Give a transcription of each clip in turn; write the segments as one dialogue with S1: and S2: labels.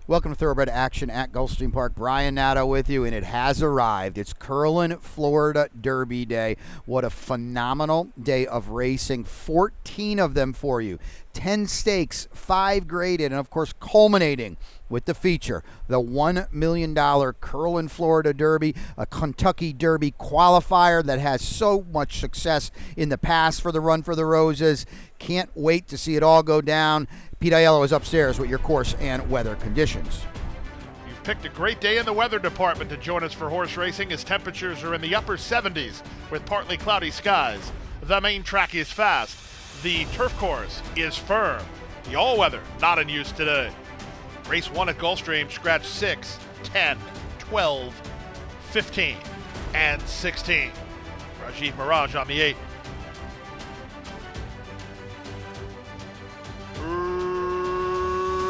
S1: Welcome to Thoroughbred Action at Gulfstream Park. Brian Nato with you, and it has arrived. It's Curlin, Florida Derby Day. What a phenomenal day of racing. 14 of them for you. 10 stakes, 5 graded, and of course culminating with the feature, the $1 million Curlin, Florida Derby, a Kentucky Derby qualifier that has so much success in the past for the Run for the Roses. Can't wait to see it all go down. Pete Aiello is upstairs with your course and weather conditions.
S2: You've picked a great day in the weather department to join us for horse racing as temperatures are in the upper 70s with partly cloudy skies. The main track is fast. The turf course is firm. The all-weather not in use today. Race 1 at Gulfstream scratched 6, 10, 12, 15, and 16. Rajiv Mirage on the 8.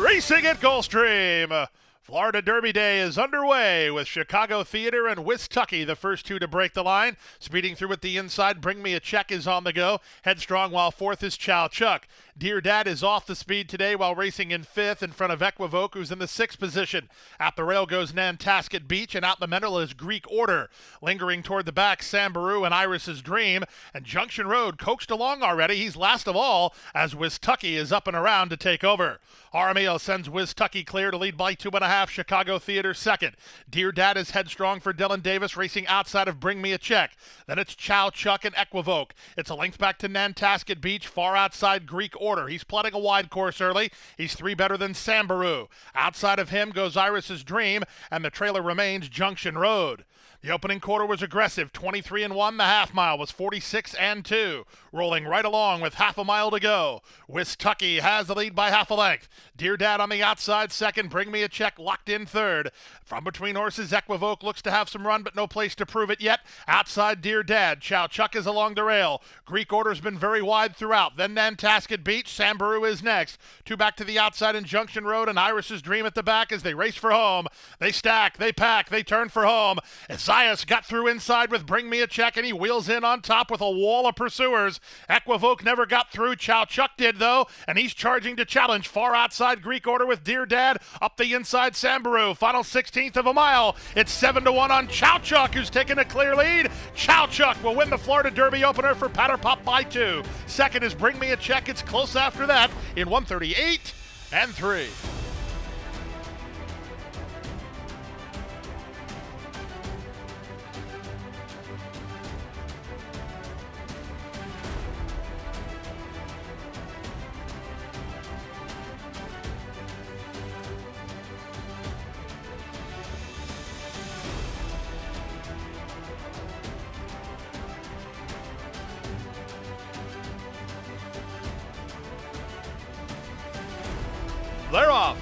S2: Racing at Gulfstream. Florida Derby Day is underway with Chicago Theater and Wistucky, the first two to break the line. Speeding through at the inside, Bring Me a Check is on the go. Headstrong, while fourth is Chow Chuck. Dear Dad is off the speed today while racing in fifth in front of Equivoque, who's in the sixth position. At the rail goes Nantasket Beach, and out the middle is Greek Order. Lingering toward the back, Sambaru and Iris's Dream. And Junction Road coaxed along already. He's last of all as Wistucky is up and around to take over. Arameo sends Wistucky clear to lead by 2.5. Chicago Theater second. Dear Dad is Headstrong for Dylan Davis, racing outside of Bring Me a Check. Then it's Chow Chuck and Equivoque. It's a length back to Nantasket Beach, far outside Greek Order. He's plotting a wide course early. He's 3 better than Sambaru. Outside of him goes Iris's Dream, and the trailer remains Junction Road. The opening quarter was aggressive, 23-1. The half mile was 46-2. Rolling right along with half a mile to go. Wistucky has the lead by half a length. Dear Dad on the outside second. Bring Me a Check locked in third. From between horses, Equivoque looks to have some run, but no place to prove it yet. Outside Dear Dad, Chow Chuck is along the rail. Greek Order's been very wide throughout. Then Nantasket Beach, Sambaru is next. 2 back to the outside in Junction Road, and Iris's Dream at the back as they race for home. They stack, they pack, they turn for home. Zayas got through inside with Bring Me a Check, and he wheels in on top with a wall of pursuers. Equivoque never got through. Chow Chuck did, though, and he's charging to challenge. Far outside Greek Order with Dear Dad. Up the inside Sambaru. Final 16th of a mile. It's 7-1 on Chow Chuck, who's taking a clear lead. Chow Chuck will win the Florida Derby opener for Patter Pop by 2. Second is Bring Me a Check. It's close after that in 1:38-3. They're off.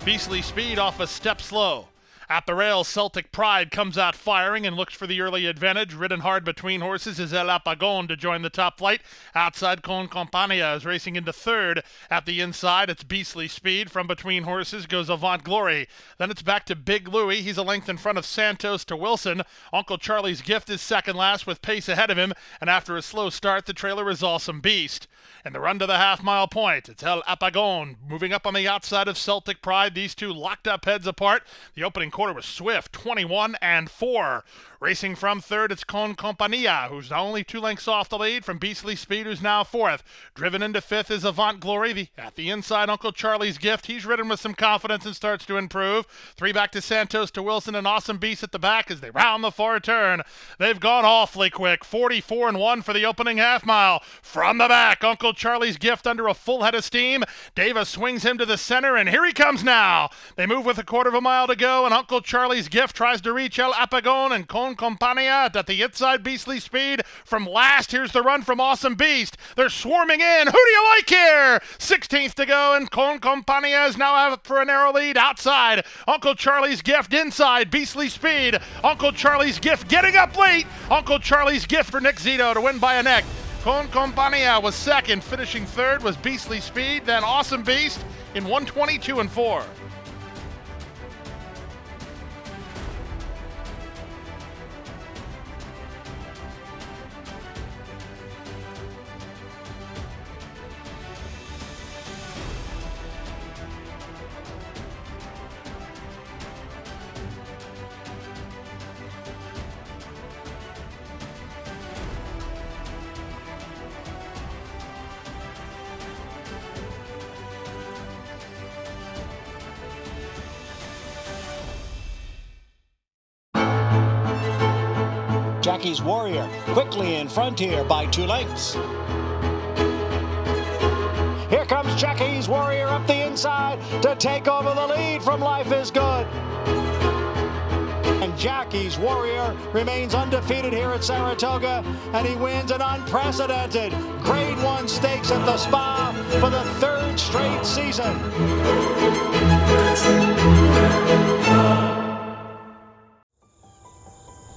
S2: Beastly Speed off a step slow. At the rail, Celtic Pride comes out firing and looks for the early advantage. Ridden hard between horses is El Apagón to join the top flight. Outside, Con Compania is racing into third. At the inside, it's Beastly Speed. From between horses goes Avant Glory. Then it's back to Big Louie. He's a length in front of Santos to Wilson. Uncle Charlie's Gift is second last with pace ahead of him. And after a slow start, the trailer is Awesome Beast. And the run to the half-mile point, it's El Apagón moving up on the outside of Celtic Pride. These two locked up heads apart. The opening quarter was swift, 21-4. Racing from third, it's Con Compania, who's only 2 lengths off the lead from Beastly Speed, who's now fourth. Driven into fifth is Avant Glory. At the inside, Uncle Charlie's Gift. He's ridden with some confidence and starts to improve. 3 back to Santos to Wilson, and Awesome Beast at the back as they round the far turn. They've gone awfully quick. 44-1 for the opening half mile. From the back, Uncle Charlie's Gift under a full head of steam. Davis swings him to the center, and here he comes now. They move with a quarter of a mile to go, and Uncle Charlie's Gift tries to reach El Apagón and Con Compania at the inside. Beastly Speed from last. Here's the run from Awesome Beast. They're swarming in. Who do you like here? 16th to go, and Con Compania is now out for a narrow lead outside. Uncle Charlie's Gift inside. Beastly Speed. Uncle Charlie's Gift getting up late. Uncle Charlie's Gift for Nick Zito to win by a neck. Con Compania was second. Finishing third was Beastly Speed, then Awesome Beast. in 122 and 4.
S3: Jackie's Warrior quickly in front here by 2 lengths. Here comes Jackie's Warrior up the inside to take over the lead from Life is Good. And Jackie's Warrior remains undefeated here at Saratoga, and he wins an unprecedented Grade 1 stakes at the Spa for the 3rd straight season.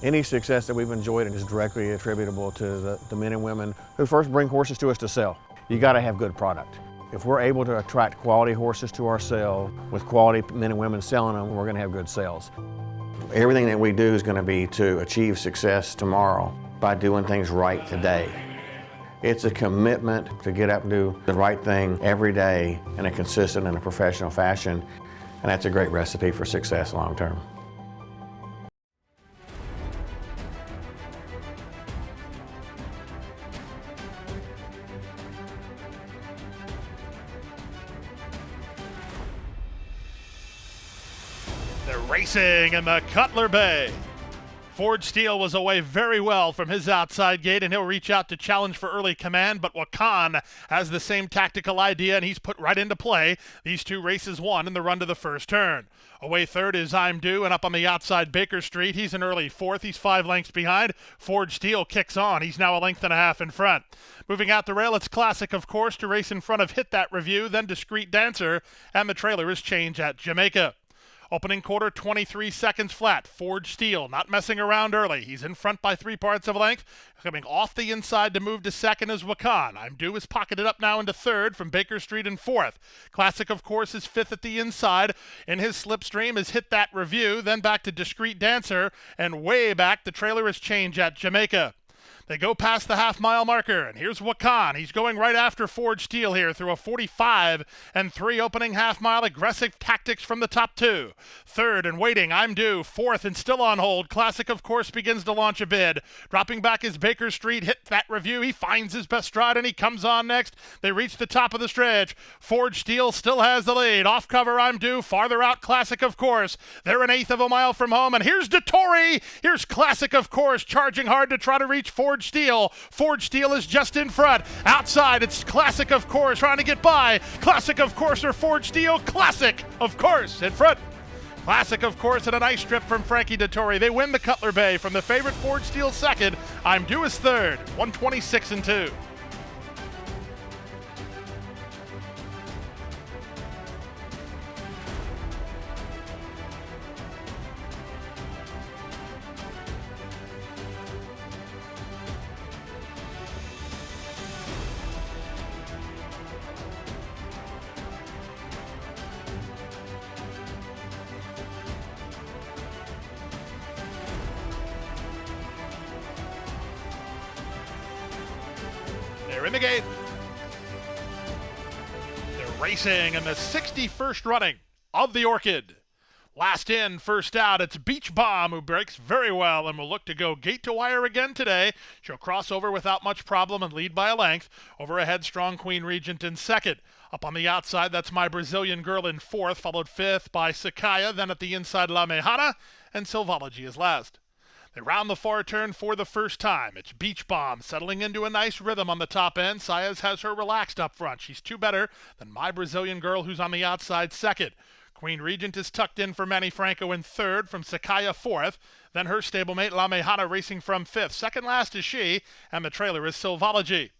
S4: Any success that we've enjoyed is directly attributable to the men and women who first bring horses to us to sell. You got to have good product. If we're able to attract quality horses to our sale with quality men and women selling them, we're going to have good sales. Everything that we do is going to be to achieve success tomorrow by doing things right today. It's a commitment to get up and do the right thing every day in a consistent and a professional fashion, and that's a great recipe for success long term.
S2: They're racing in the Cutler Bay. Forge Steele was away very well from his outside gate, and he'll reach out to challenge for early command, but Wakan has the same tactical idea, and he's put right into play. These 2 races won in the run to the first turn. Away third is I'm Due, and up on the outside Baker Street. He's an early 4th. He's 5 lengths behind. Forge Steele kicks on. He's now a length and a half in front. Moving out the rail, it's Classic, of course, to race in front of Hit That Review, then Discreet Dancer, and the trailer is Change at Jamaica. Opening quarter, 23 seconds flat. Forge Steele not messing around early. He's in front by 3 parts of length. Coming off the inside to move to second is Wakan. I'm Due is pocketed up now into third from Baker Street in 4th. Classic, of course, is 5th at the inside. In his slipstream is Hit That Review, then back to Discreet Dancer, and way back the trailer is Change at Jamaica. They go past the half-mile marker, and here's Wakan. He's going right after Forge Steele here through a 45 and 3 opening half-mile. Aggressive tactics from the top 2. Third and waiting, I'm Due. 4th and still on hold. Classic, of course, begins to launch a bid. Dropping back is Baker Street. Hit That Review. He finds his best stride, and he comes on next. They reach the top of the stretch. Forge Steele still has the lead. Off cover, I'm Due. Farther out, Classic, of course. They're an 1/8 of a mile from home, and here's DeTore. Here's Classic, of course, charging hard to try to reach Forge Steele. Forge Steele is just in front. Outside, it's Classic, of course, trying to get by. Classic, of course, or Forge Steele. Classic, of course, in front. Classic, of course, and a nice strip from Frankie DeTore. They win the Cutler Bay from the favorite Forge Steele second. I'm Due is third, 126 and 2. They're in the gate. They're racing in the 61st running of the Orchid. Last in, first out, it's Beach Bomb, who breaks very well and will look to go gate to wire again today. She'll cross over without much problem and lead by a length over a headstrong Queen Regent in second. Up on the outside, that's My Brazilian Girl in 4th, followed 5th by Sakaya. Then at the inside, La Mejana, and Silvology is last. They round the far turn for the first time. It's Beach Bomb settling into a nice rhythm on the top end. Saez has her relaxed up front. She's 2 better than My Brazilian Girl, who's on the outside second. Queen Regent is tucked in for Manny Franco in 3rd, from Sakaya 4th. Then her stablemate La Mejana racing from 5th. Second last is she, and the trailer is Silvology.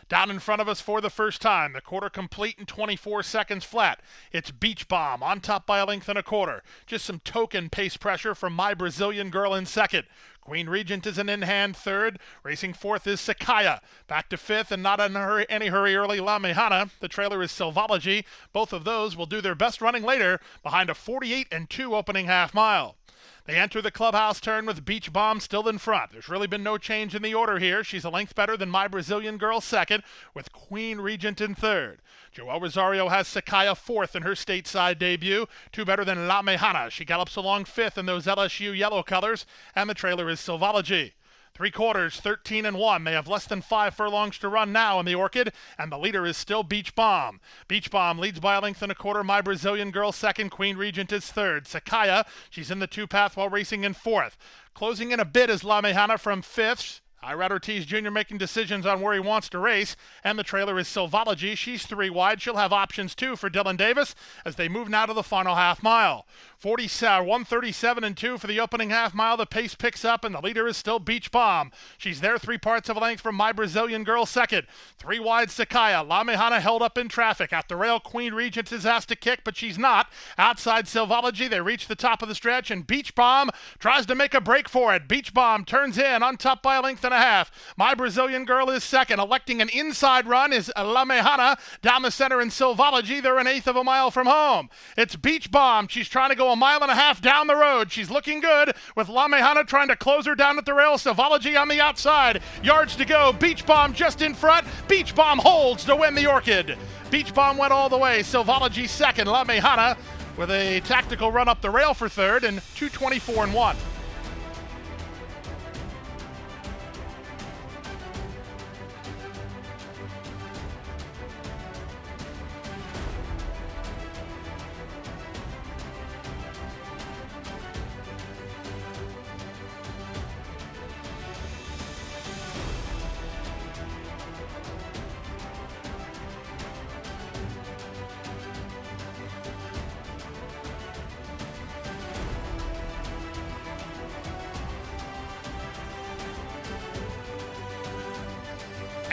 S2: Down in front of us for the first time, the quarter complete in 24 seconds flat. It's Beach Bomb on top by a length and a quarter. Just some token pace pressure from My Brazilian Girl in second. Queen Regent is an in-hand third. Racing fourth is Sakaya. Back to fifth and not in any hurry early, La Mejana. The trailer is Silvology. Both of those will do their best running later behind a 48-2 opening half mile. They enter the clubhouse turn with Beach Bomb still in front. There's really been no change in the order here. She's a length better than My Brazilian Girl second, with Queen Regent in third. Joel Rosario has Sakaya fourth in her stateside debut, 2 better than La Mejana. She gallops along fifth in those LSU yellow colors, and the trailer is Silvology. 3/4, 13-1. They have less than 5 furlongs to run now in the Orchid, and the leader is still Beach Bomb. Beach Bomb leads by a length and a quarter. My Brazilian Girl second. Queen Regent is third. Sakaya, she's in the two-path while racing in fourth. Closing in a bit is La Mejana from fifth. Irad Ortiz Jr. making decisions on where he wants to race, and the trailer is Silvology. She's 3 wide. She'll have options too for Dylan Davis as they move now to the final half mile. 137-2 for the opening half mile. The pace picks up, and the leader is still Beach Bomb. She's there 3/4 of a length from My Brazilian Girl second. 3 wide Sakaya. La Mejana held up in traffic. At the rail, Queen Regent is asked to kick, but she's not. Outside Silvology, they reach the top of the stretch, and Beach Bomb tries to make a break for it. Beach Bomb turns in on top by a length and a half. My Brazilian Girl is second. Electing an inside run is La Mejana. Down the center in Silvology, they're 1/8 of a mile from home. It's Beach Bomb. She's trying to go 1.5 miles down the road. She's looking good with La Mejana trying to close her down at the rail. Silvology on the outside. Yards to go. Beach Bomb just in front. Beach Bomb holds to win the Orchid. Beach Bomb went all the way. Silvology second. La Mejana with a tactical run up the rail for third and 2:24-1.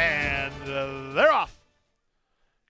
S2: And they're off.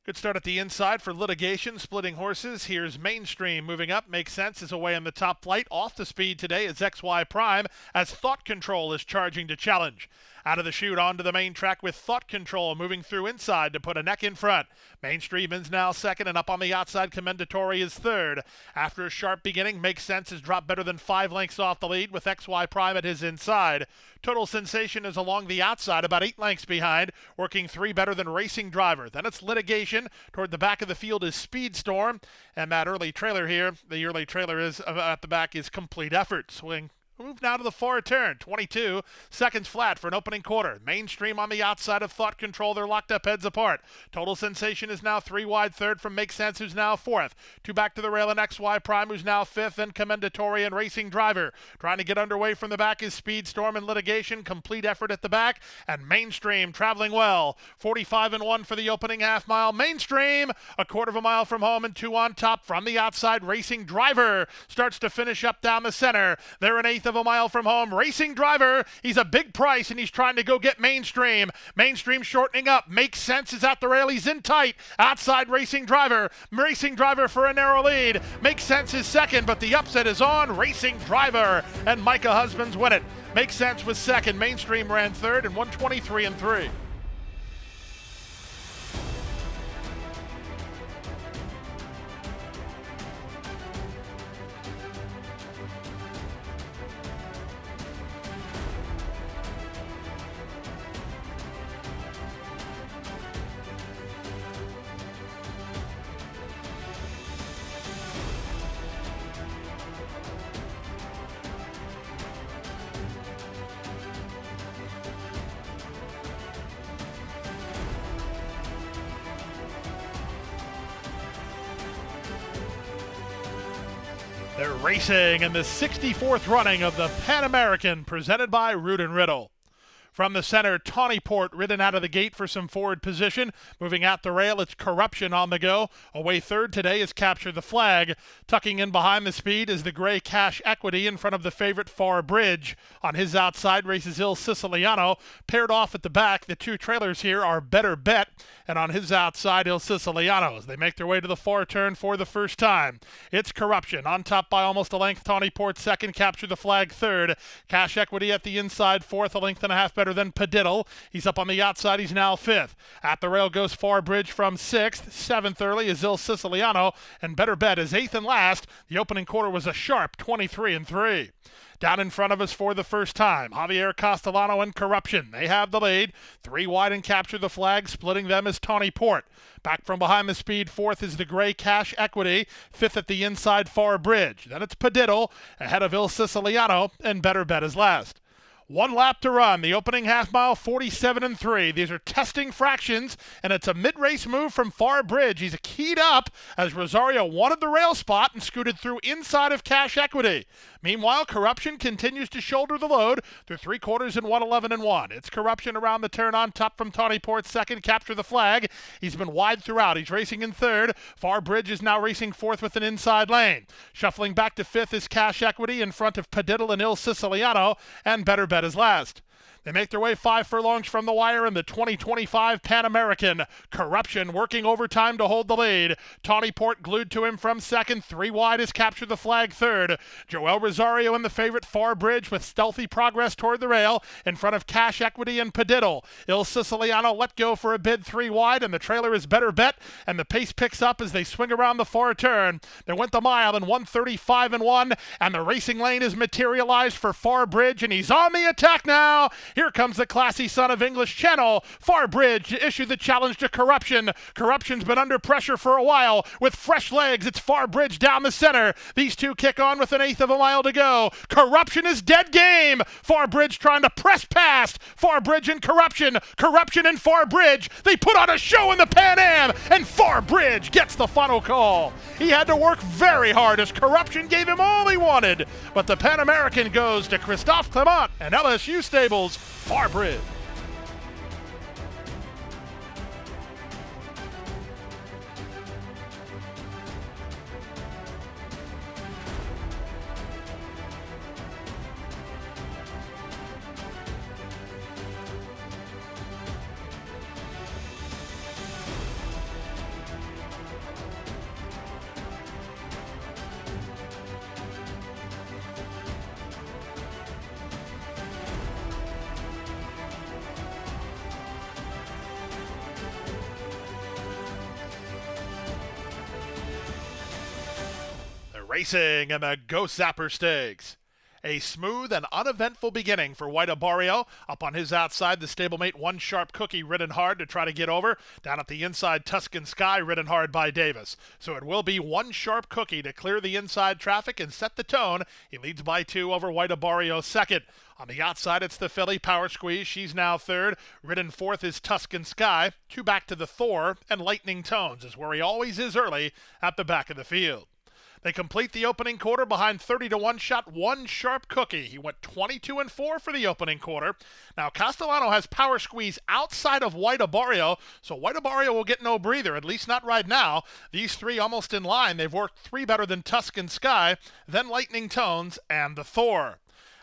S2: Good start at the inside for Litigation, splitting horses. Here's Mainstream moving up. Makes sense, is away in the top flight. Off the speed today is XY Prime as Thought Control is charging to challenge. Out of the chute onto the main track with Thought Control moving through inside to put a neck in front. Mainstream is now second, and up on the outside, Commendatore is third. After a sharp beginning, Makes Sense has dropped better than 5 lengths off the lead with XY Prime at his inside. Total Sensation is along the outside, about 8 lengths behind, working 3 better than Racing Driver. Then it's Litigation. Toward the back of the field is Speedstorm, and that early trailer here, the early trailer is at the back is Complete Effort. Swing. Move now to the far turn, 22 seconds flat for an opening quarter. Mainstream on the outside of Thought Control. They're locked up heads apart. Total Sensation is now 3 wide third from Make Sense, who's now fourth. 2 back to the rail and XY Prime, who's now fifth. Then Commendatore and Racing Driver. Trying to get underway from the back is Speedstorm and Litigation. Complete Effort at the back. And Mainstream traveling well. 45-1 for the opening half mile. Mainstream, 1/4 mile from home and 2 on top. From the outside, Racing Driver starts to finish up down the center. They're 1/8 of a mile from home. Racing Driver, he's a big price, and he's trying to go get Mainstream. Mainstream shortening up. Makes Sense is at the rail. He's in tight. Outside Racing Driver. Racing Driver for a narrow lead. Makes Sense is second, but the upset is on Racing Driver, and Micah Husbands win it. Makes Sense was second. Mainstream ran third and 123-3. They're racing in the 64th running of the Pan American presented by Root & Riddle. From the center, Tawnyport ridden out of the gate for some forward position. Moving at the rail, it's Corruption on the go. Away third today is Capture the Flag. Tucking in behind the speed is the gray Cash Equity in front of the favorite Far Bridge. On his outside races Il Siciliano. Paired off at the back, the two trailers here are Better Bet. And on his outside, Il Siciliano, as they make their way to the far turn for the first time. It's Corruption on top by almost a length. Tawnyport second, Capture the Flag third. Cash Equity at the inside fourth, a length and a half better than Padiddle. He's up on the outside. He's now fifth. At the rail goes Far Bridge from sixth. Seventh early is Il Siciliano. And Better Bet is eighth and last. The opening quarter was a sharp 23-3. Down in front of us for the first time, Javier Castellano and Corruption. They have the lead. 3 wide and Capture the Flag. Splitting them is Tawnyport. Back from behind the speed, fourth is the gray Cash Equity. Fifth at the inside, Far Bridge. Then it's Padiddle, ahead of Il Siciliano, and Better Bet is last. 1 lap to run. The opening half mile, 47-3. These are testing fractions, and it's a mid-race move from Far Bridge. He's keyed up as Rosario wanted the rail spot and scooted through inside of Cash Equity. Meanwhile, Corruption continues to shoulder the load through 3/4 and 1:11.1. It's Corruption around the turn on top from Tawnyport second, Capture the Flag. He's been wide throughout. He's racing in third. Far Bridge is now racing fourth with an inside lane. Shuffling back to fifth is Cash Equity in front of Padiddle and Il Siciliano, and Better Bet is last. They make their way 5 furlongs from the wire in the 2025 Pan American. Corruption working overtime to hold the lead. Tawnyport glued to him from second. 3 wide is Capture the Flag third. Joel Rosario and the favorite Far Bridge with stealthy progress toward the rail in front of Cash Equity and Padiddle. Il Siciliano let go for a bid 3 wide, and the trailer is Better Bet, and the pace picks up as they swing around the far turn. They went the mile in 1:35.1, and the racing lane is materialized for Far Bridge, and he's on the attack now. Here comes the classy son of English Channel. Far Bridge to issue the challenge to Corruption. Corruption's been under pressure for a while. With fresh legs, it's Far Bridge down the center. These two kick on with 1/8 of a mile to go. Corruption is dead game. Far Bridge trying to press past. Far Bridge and Corruption. Corruption and Far Bridge. They put on a show in the Pan Am, and Far Bridge gets the final call. He had to work very hard as Corruption gave him all he wanted. But the Pan American goes to Christophe Clement and LSU Stables. Far Bridge. Racing in the Go Zapper Stakes. A smooth and uneventful beginning for White Barrio. Up on his outside, the stablemate One Sharp Cookie ridden hard to try to get over. Down at the inside, Tuscan Sky ridden hard by Davis. So it will be One Sharp Cookie to clear the inside traffic and set the tone. He leads by 2 over White Barrio second. On the outside, it's the filly Power Squeeze. She's now third. Ridden fourth is Tuscan Sky. 2 back to the Thor, and Lightning Tones is where he always is early at the back of the field. They complete the opening quarter behind 30-1 shot One Sharp Cookie. He went 22-4 for the opening quarter. Now, Castellano has Power Squeeze outside of White Barrio, so White Barrio will get no breather, at least not right now. These 3 almost in line. They've worked 3 better than Tuscan Sky, then Lightning Tones, and the Thor.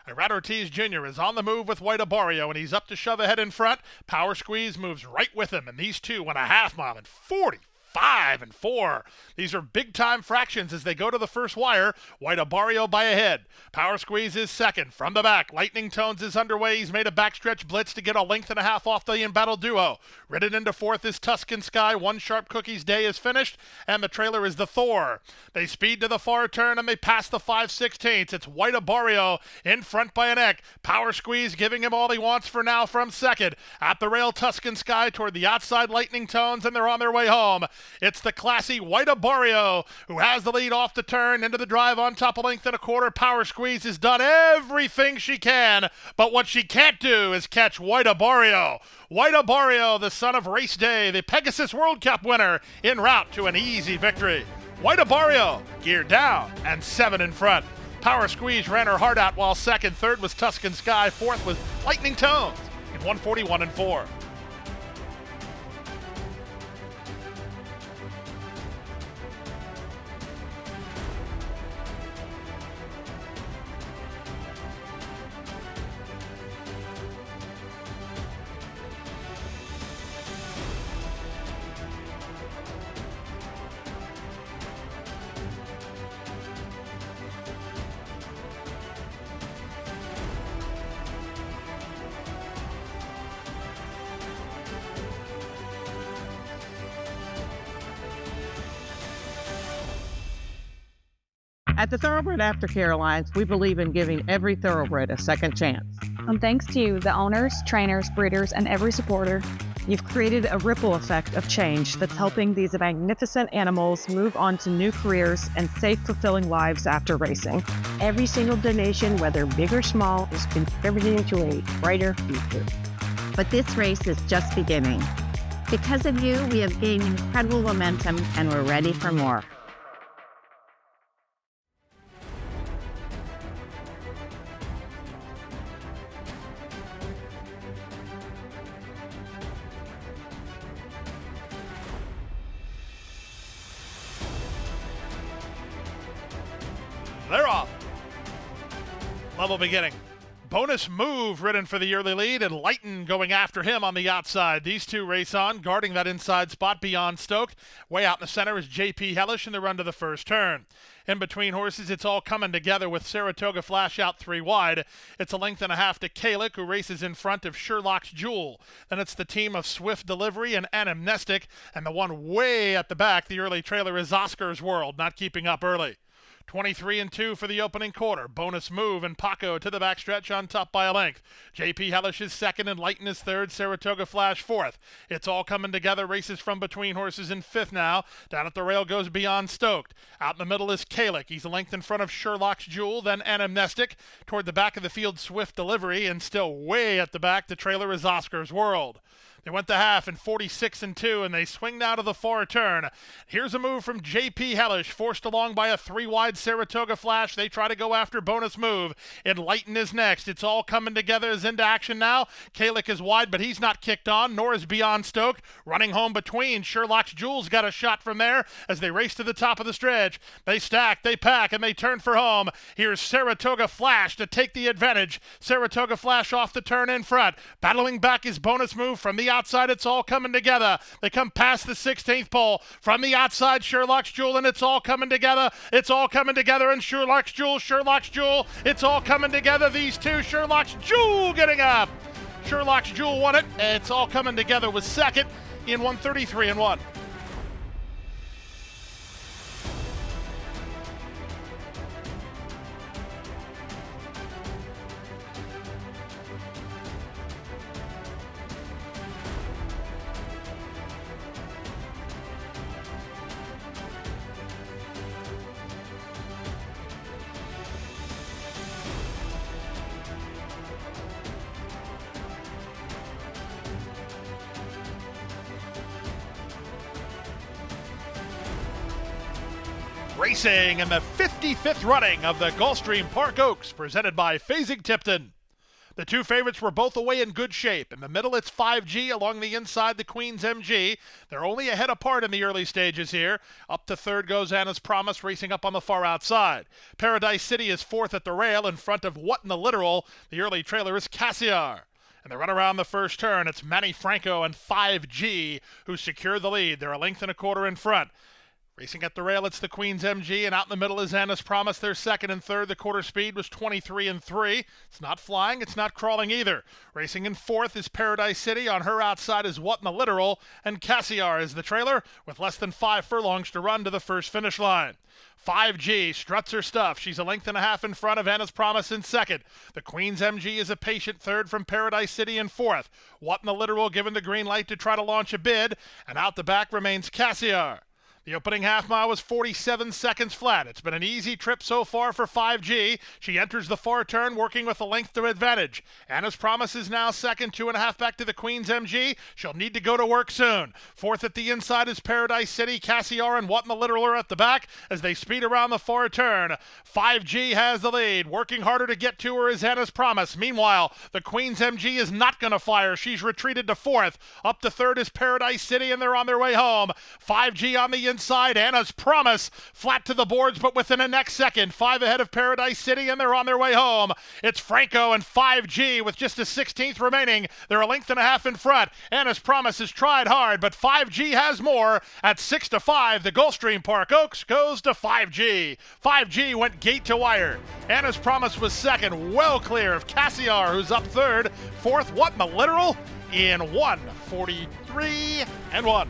S2: Irad Ortiz Jr. is on the move with White Barrio, and he's up to shove ahead in front. Power Squeeze moves right with him, and these 2 went a half mile in 45-4. These are big-time fractions as they go to the first wire. White Barrio by a head. Power Squeeze is second. From the back, Lightning Tones is underway. He's made a backstretch blitz to get a length and a half off the embattled duo. Ridden into fourth is Tuscan Sky. One Sharp Cookie's day is finished, and the trailer is the Thor. They speed to the far turn, and they pass the 5/16. It's White Barrio in front by a neck. Power Squeeze giving him all he wants for now from second. At the rail, Tuscan Sky toward the outside, Lightning Tones, and they're on their way home. It's the classy White Barrio who has the lead off the turn into the drive on top, a length and a quarter. Power Squeeze has done everything she can, but what she can't do is catch White Barrio. White Barrio, the son of Race Day, the Pegasus World Cup winner, en route to an easy victory. White Barrio geared down and 7 in front. Power Squeeze ran her heart out while second. Third was Tuscan Sky. Fourth was Lightning Tones. In 141-4.
S5: At the Thoroughbred Aftercare Alliance, we believe in giving every thoroughbred a second chance.
S6: And thanks to you, the owners, trainers, breeders, and every supporter,
S5: You've created a ripple effect of change that's helping these magnificent animals move on to new careers and safe, fulfilling lives after racing.
S7: Every single donation, whether big or small, is contributing to a brighter future.
S8: But this race is just beginning. Because of you, we have gained incredible momentum and we're ready for more.
S2: They're off. Level beginning. Bonus Move ridden for the early lead, and Lighten going after him on the outside. These two race on, guarding that inside spot beyond Stoked. Way out in the center is J.P. Hellish in the run to the first turn. In between horses, it's all coming together with Saratoga Flash out 3 wide. It's a length and a half to Kalik, who races in front of Sherlock's Jewel. Then it's the team of Swift Delivery and Anamnestic, and the one way at the back, the early trailer, is Oscar's World, not keeping up early. 23-2 for the opening quarter. Bonus Move and Paco to the backstretch on top by a length. J.P. Hellish is second and Lighten is third. Saratoga Flash fourth. It's all coming together. Races from between horses in fifth now. Down at the rail goes Beyond Stoked. Out in the middle is Kalik. He's a length in front of Sherlock's Jewel, then Anamnestic. Toward the back of the field, Swift Delivery, and still way at the back, the trailer is Oscar's World. They went to half in 46-2, and they swing now to the far turn. Here's a move from J.P. Hellish, forced along by a 3-wide Saratoga Flash. They try to go after Bonus Move. Enlighten is next. It's all coming together is into action now. Kalik is wide, but he's not kicked on, nor is Beyond Stoked. Running home between. Sherlock's Jewel's got a shot from there as they race to the top of the stretch. They stack, they pack, and they turn for home. Here's Saratoga Flash to take the advantage. Saratoga Flash off the turn in front. Battling back is Bonus Move from the outside. It's all coming together. They come past the 16th pole. From the outside, Sherlock's Jewel, and it's all coming together. It's all coming together, and Sherlock's Jewel. It's all coming together. These two, Sherlock's Jewel getting up. Sherlock's Jewel won it. It's all coming together with second in 133-1. Racing in the 55th running of the Gulfstream Park Oaks, presented by Fasig-Tipton. The two favorites were both away in good shape. In the middle, it's 5G. Along the inside, the Queen's MG. They're only a head apart in the early stages here. Up to third goes Anna's Promise, racing up on the far outside. Paradise City is fourth at the rail in front of What in the Literal. The early trailer is Cassiar. And they run around the first turn. It's Manny Franco and 5G who secure the lead. They're a length and a quarter in front. Racing at the rail, it's the Queen's MG, and out in the middle is Anna's Promise. They're second and third. The quarter speed was 23-3. It's not flying, it's not crawling either. Racing in fourth is Paradise City. On her outside is What in the Literal, and Cassiar is the trailer with less than 5 furlongs to run to the first finish line. 5G struts her stuff. She's a length and a half in front of Anna's Promise in second. The Queen's MG is a patient third from Paradise City in fourth. What in the Literal given the green light to try to launch a bid, and out the back remains Cassiar. The opening half mile was 47 seconds flat. It's been an easy trip so far for 5G. She enters the far turn working with a length to advantage. Anna's Promise is now second, 2.5 back to the Queen's MG. She'll need to go to work soon. Fourth at the inside is Paradise City. Cassiar and What in the Littler at the back as they speed around the far turn. 5G has the lead. Working harder to get to her is Anna's Promise. Meanwhile, the Queen's MG is not going to fire. She's retreated to fourth. Up to third is Paradise City, and they're on their way home. 5G on the inside. Anna's Promise flat to the boards, but within a next second. 5 ahead of Paradise City, and they're on their way home. It's Franco and 5G with just a 16th remaining. They're a length and a half in front. Anna's Promise has tried hard, but 5G has more. At 6-5, the Gulfstream Park Oaks goes to 5G. 5G went gate to wire. Anna's Promise was second, well clear of Cassiar, who's up third. Fourth, What in the Literal? In 1:43.1.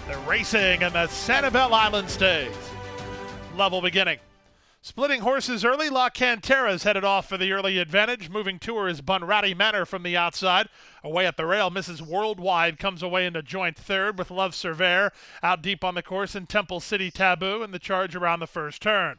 S2: They're racing in the Sanibel Island Stakes. Level beginning. Splitting horses early, La Cantera's headed off for the early advantage. Moving to her is Bunratty Manor from the outside. Away at the rail, Mrs. Worldwide comes away into joint third with Love Cervere. Out deep on the course in Temple City Taboo and the charge around the first turn.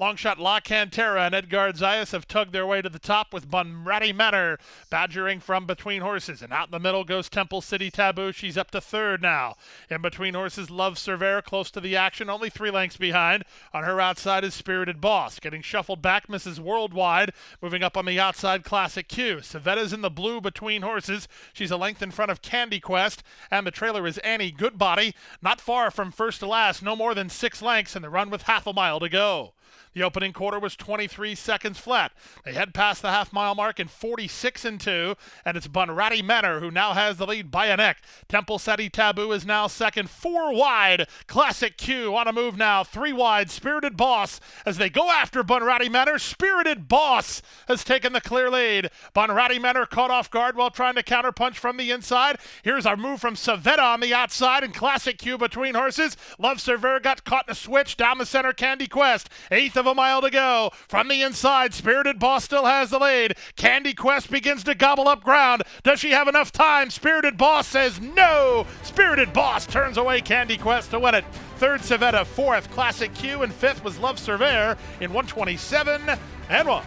S2: Longshot La Cantera and Edgard Zayas have tugged their way to the top with Bunratty Manor badgering from between horses. And out in the middle goes Temple City Taboo. She's up to third now. In between horses, Love Cervere close to the action, only 3 lengths behind. On her outside is Spirited Boss. Getting shuffled back, Mrs. Worldwide. Moving up on the outside, Classic Q. Savetta's in the blue between horses. She's a length in front of Candy Quest. And the trailer is Annie Goodbody. Not far from first to last, no more than 6 lengths in the run with half a mile to go. The opening quarter was 23 seconds flat. They head past the half-mile mark in 46-2, and it's Bunratty Manor who now has the lead by a neck. Temple City Taboo is now second, 4 wide. Classic Q on a move now, 3 wide. Spirited Boss as they go after Bunratty Manor. Spirited Boss has taken the clear lead. Bunratty Manor caught off guard while trying to counterpunch from the inside. Here's our move from Savetta on the outside and Classic Q between horses. Love Cervere got caught in a switch down the center. Candy Quest, 1/8 of a mile to go. From the inside, Spirited Boss still has the lead. Candy Quest begins to gobble up ground. Does she have enough time? Spirited Boss says no. Spirited Boss turns away Candy Quest to win it. Third, Savetta. Fourth, Classic Q. And fifth was Love Cervere in 1:27.1.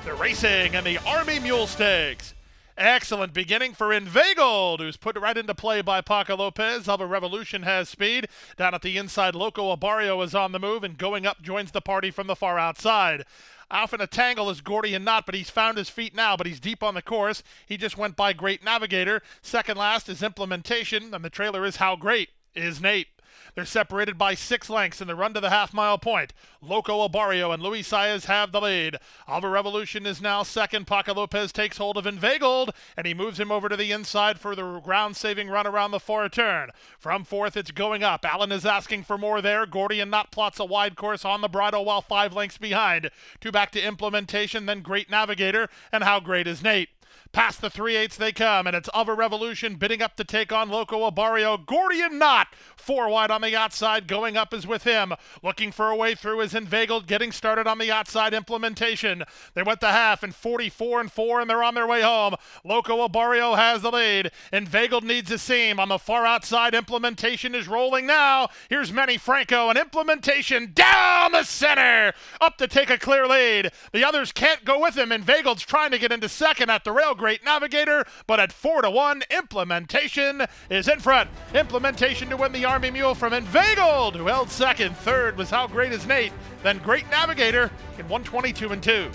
S2: They're racing in the Army Mule Stakes. Excellent beginning for Inveigled, who's put right into play by Paco Lopez. Alba Revolution has speed. Down at the inside, Loco Abarrio is on the move, and going up joins the party from the far outside. Off in a tangle is Gordian Knot, but he's found his feet now, but he's deep on the course. He just went by Great Navigator. Second last is Implementation, and the trailer is How Great Is Nate. They're separated by 6 lengths in the run to the half-mile point. Loco Abarrio and Luis Saez have the lead. Alva Revolution is now second. Paco Lopez takes hold of Inveigled, and he moves him over to the inside for the ground-saving run around the far turn. From fourth, it's going up. Allen is asking for more there. Gordian Knot plots a wide course on the bridle while 5 lengths behind. 2 back to Implementation, then Great Navigator, and How Great Is Nate. Past the 3/8 they come, and it's Of a Revolution bidding up to take on Loco Barrio. Gordian Knot, 4 wide on the outside, going up is with him. Looking for a way through is Inveigled, getting started on the outside implementation. They went the half in 44-4, and they're on their way home. Loco Barrio has the lead. Inveigled needs a seam. On the far outside, implementation is rolling now. Here's Manny Franco, and implementation down the center. Up to take a clear lead. The others can't go with him. Inveigled's trying to get into second at the rail. Great Navigator, but at 4-1, Implementation is in front. Implementation to win the Army Mule from Inveigled, who held second. Third was How Great Is Nate. Then Great Navigator in 1:22-2.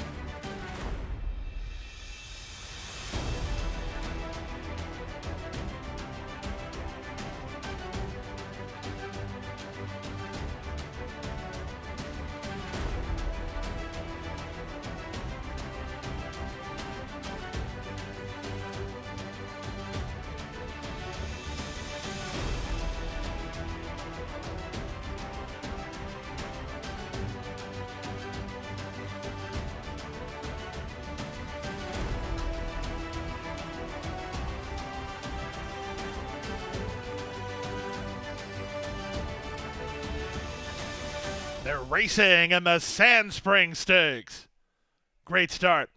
S2: They're racing in the Sand Spring Stakes. Great start.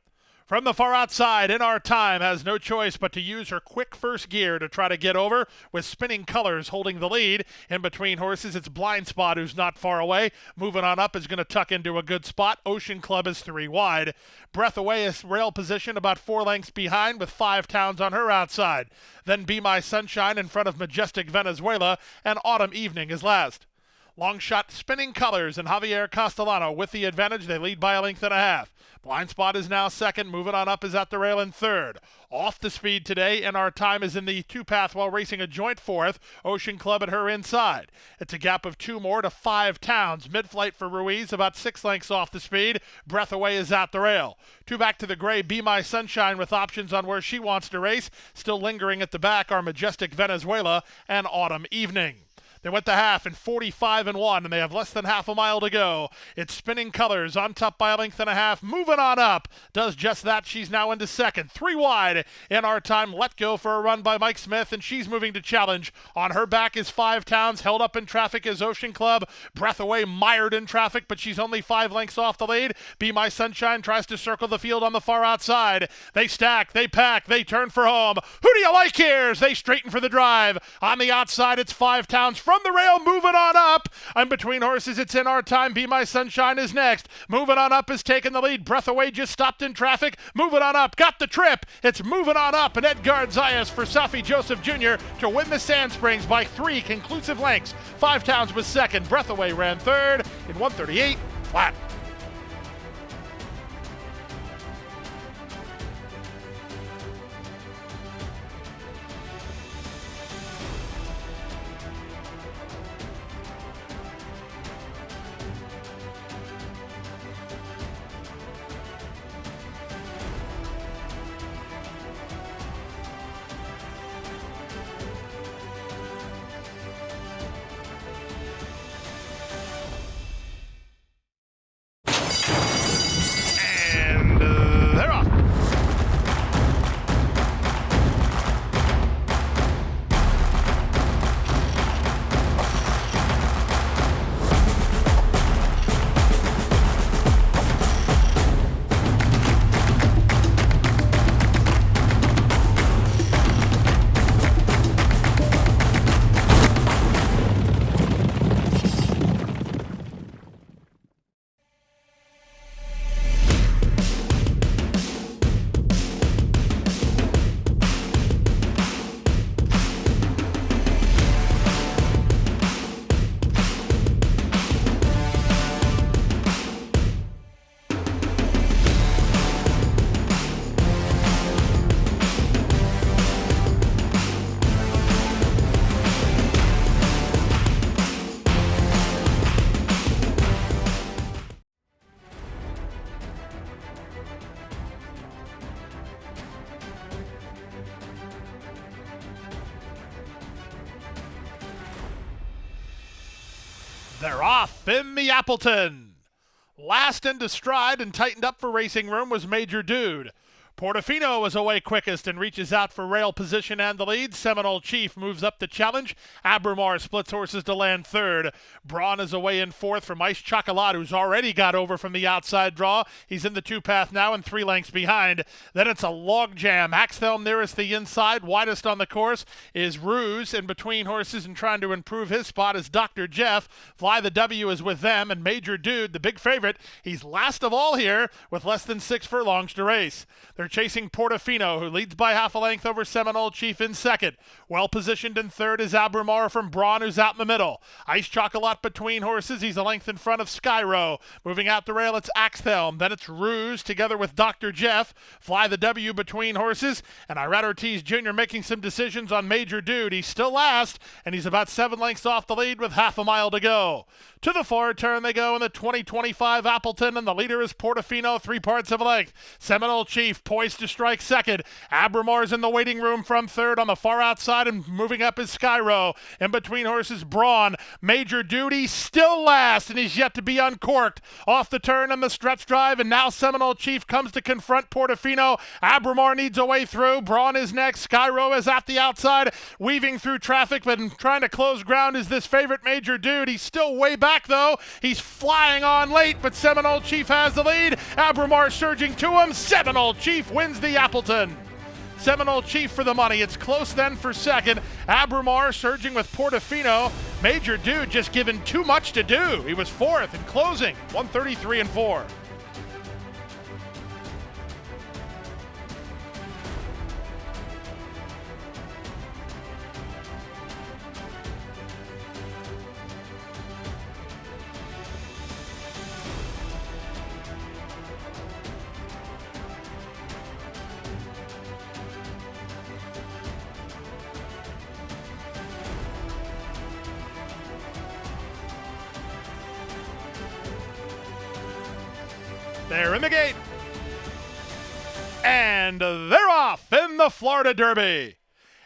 S2: From the far outside, In Our Time has no choice but to use her quick first gear to try to get over, with Spinning Colors holding the lead. In between horses, it's Blind Spot, who's not far away. Moving on up is going to tuck into a good spot. Ocean Club is 3 wide. Breath Away is rail position about 4 lengths behind, with 5 towns on her outside. Then Be My Sunshine in front of Majestic Venezuela, and Autumn Evening is last. Long shot Spinning Colors and Javier Castellano with the advantage. They lead by 1.5 lengths. Blind Spot is now second. Moving on up is At the Rail in third. Off the speed today, and Our Time is in the 2-path while racing a joint fourth. Ocean Club at her inside. It's a gap of 2 more to 5 towns. Mid-flight for Ruiz, about 6 lengths off the speed. Breath Away is At the Rail. 2 back to the gray, Be My Sunshine with options on where she wants to race. Still lingering at the back are Majestic Venezuela and Autumn Evening. They went the half in 45-1, and they have less than half a mile to go. It's Spinning Colors on top by 1.5 lengths. Moving on up. Does just that. She's now into second. 3 wide. In Our Time, let go for a run by Mike Smith, and she's moving to challenge. On her back is 5 towns. Held up in traffic is Ocean Club. Breath Away mired in traffic, but she's only 5 lengths off the lead. Be My Sunshine tries to circle the field on the far outside. They stack. They pack. They turn for home. Who do you like here? As they straighten for the drive. On the outside, it's 5 towns. From the rail, moving on up. I'm between horses. It's In Our Time. Be My Sunshine is next. Moving on up is taking the lead. Breath Away just stopped in traffic. Moving on up. Got the trip. It's Moving on up. And Edgar Zayas for Safi Joseph Jr. to win the Sand Springs by 3 conclusive lengths. 5 towns was second. Breath Away ran third in 1:38 flat. They're off. They're off in the Appleton. Last into stride and tightened up for Racing Room was Major Dude. Portofino is away quickest and reaches out for rail position and the lead. Seminole Chief moves up the challenge. Abramar splits horses to land third. Braun is away in fourth from Ice Chocolat, who's already got over from the outside draw. He's in the two-path now and 3 lengths behind. Then it's a log jam. Axthelm nearest the inside. Widest on the course is Ruse. In between horses and trying to improve his spot is Dr. Jeff. Fly the W is with them, and Major Dude, the big favorite, he's last of all here with less than 6 furlongs to race. They're chasing Portofino, who leads by half a length over Seminole Chief in second. Well positioned in third is Abramar from Braun, who's out in the middle. Ice Chocolat between horses. He's a length in front of Skyro. Moving out the rail, it's Axthelm. Then it's Ruse together with Dr. Jeff. Fly the W between horses. And Irad Ortiz Jr. making some decisions on Major Dude. He's still last, and he's about 7 lengths off the lead with half a mile to go. To the far turn they go in the 2025 Appleton, and the leader is Portofino, 3 parts of a length. Seminole Chief poised to strike second. Abramar's in the waiting room from third. On the far outside and moving up is Skyro. In between horses, Braun. Major Duty still last, and he's yet to be uncorked. Off the turn and the stretch drive, and now Seminole Chief comes to confront Portofino. Abramar needs a way through. Braun is next. Skyro is at the outside, weaving through traffic, but trying to close ground is this favorite Major Dude. He's still way back, though. He's flying on late, but Seminole Chief has the lead. Abramar surging to him. Seminole Chief wins the Appleton. Seminole Chief for the money. It's close then for second. Abramar surging with Portofino. Major Dude just given too much to do. He was fourth in closing, 133-4. They're in the gate. And they're off in the Florida Derby.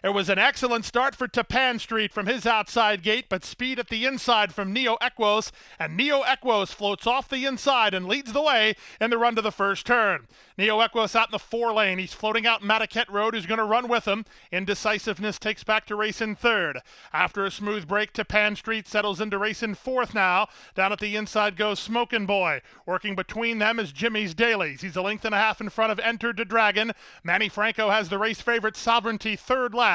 S2: It was an excellent start for Tapan Street from his outside gate, but speed at the inside from Neo Equos, and Neo Equos floats off the inside and leads the way in the run to the first turn. Neo Equos out in the 4 lane. He's floating out Mataquette Road, who's going to run with him. Indecisiveness takes back to race in third. After a smooth break, Tapan Street settles into race in fourth now. Down at the inside goes Smokin' Boy. Working between them is Jimmy's Dailies. He's a length and a half in front of Enter the Dragon. Manny Franco has the race favorite Sovereignty third last.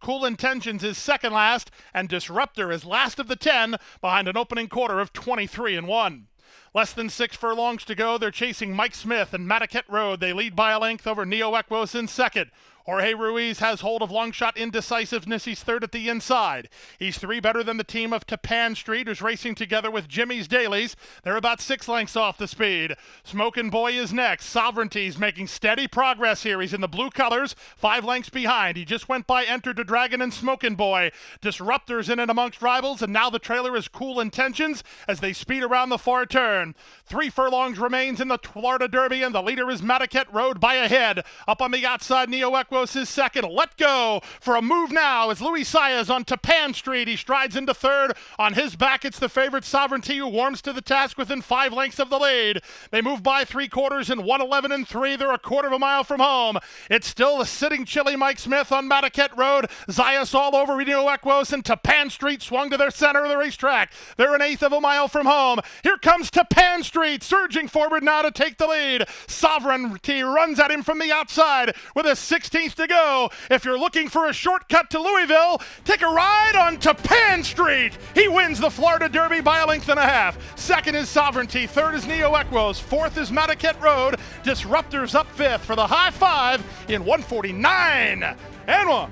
S2: Cool Intentions is second last, and Disruptor is last of the 10 behind an opening quarter of 23-1. Less than 6 furlongs to go. They're chasing Mike Smith and Mataquette Road. They lead by a length over Neo Equos in second. Jorge Ruiz has hold of long shot Indecisiveness. He's third at the inside. He's 3 better than the team of Tapan Street, who's racing together with Jimmy's Dailies. They're about 6 lengths off the speed. Smokin' Boy is next. Sovereignty's making steady progress here. He's in the blue colors, 5 lengths behind. He just went by Enter the Dragon and Smokin' Boy. Disruptor's in it amongst rivals, and now the trailer is Cool Intentions as they speed around the far turn. 3 furlongs remains in the Florida Derby, and the leader is Mataquette Road by a head. Up on the outside, Neo Equos is second. Let go for a move now as Luis Saez on Tapan Street. He strides into third. On his back, it's the favorite Sovereignty, who warms to the task within 5 lengths of the lead. They move by 3/4 in 1:11-3. They're a quarter of a mile from home. It's still the sitting chilly Mike Smith on Mataquette Road. Zayas all over Neo Equos, and Tapan Street swung to their center of the racetrack. They're an 1/8 of a mile from home. Here comes Tapan Street, surging forward now to take the lead. Sovereignty runs at him from the outside with a 16th to go. If you're looking for a shortcut to Louisville, take a ride on Tapan Street. He wins the Florida Derby by a length and a half. Second is Sovereignty. Third is Neo Equos. Fourth is Mataquette Road. Disruptors up fifth for the high 5 in 149-1.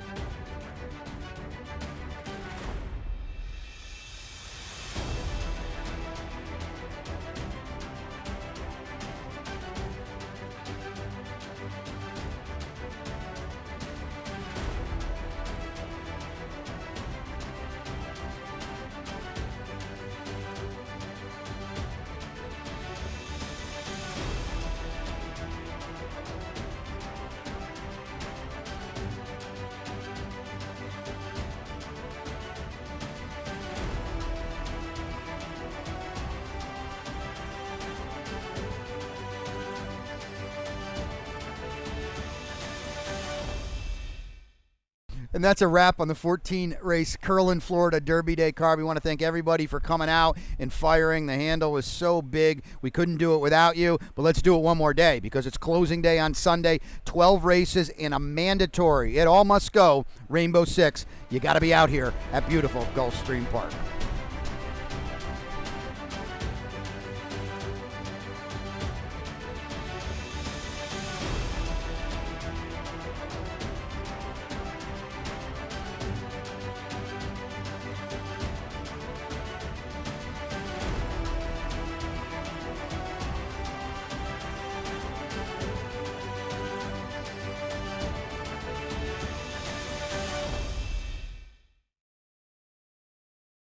S1: And that's a wrap on the 14-race Curlin Florida Derby Day card. We want to thank everybody for coming out and firing. The handle was so big, we couldn't do it without you. But let's do it one more day because it's closing day on Sunday. 12 races and a mandatory. It all must go. Rainbow Six. You got to be out here at beautiful Gulfstream Park.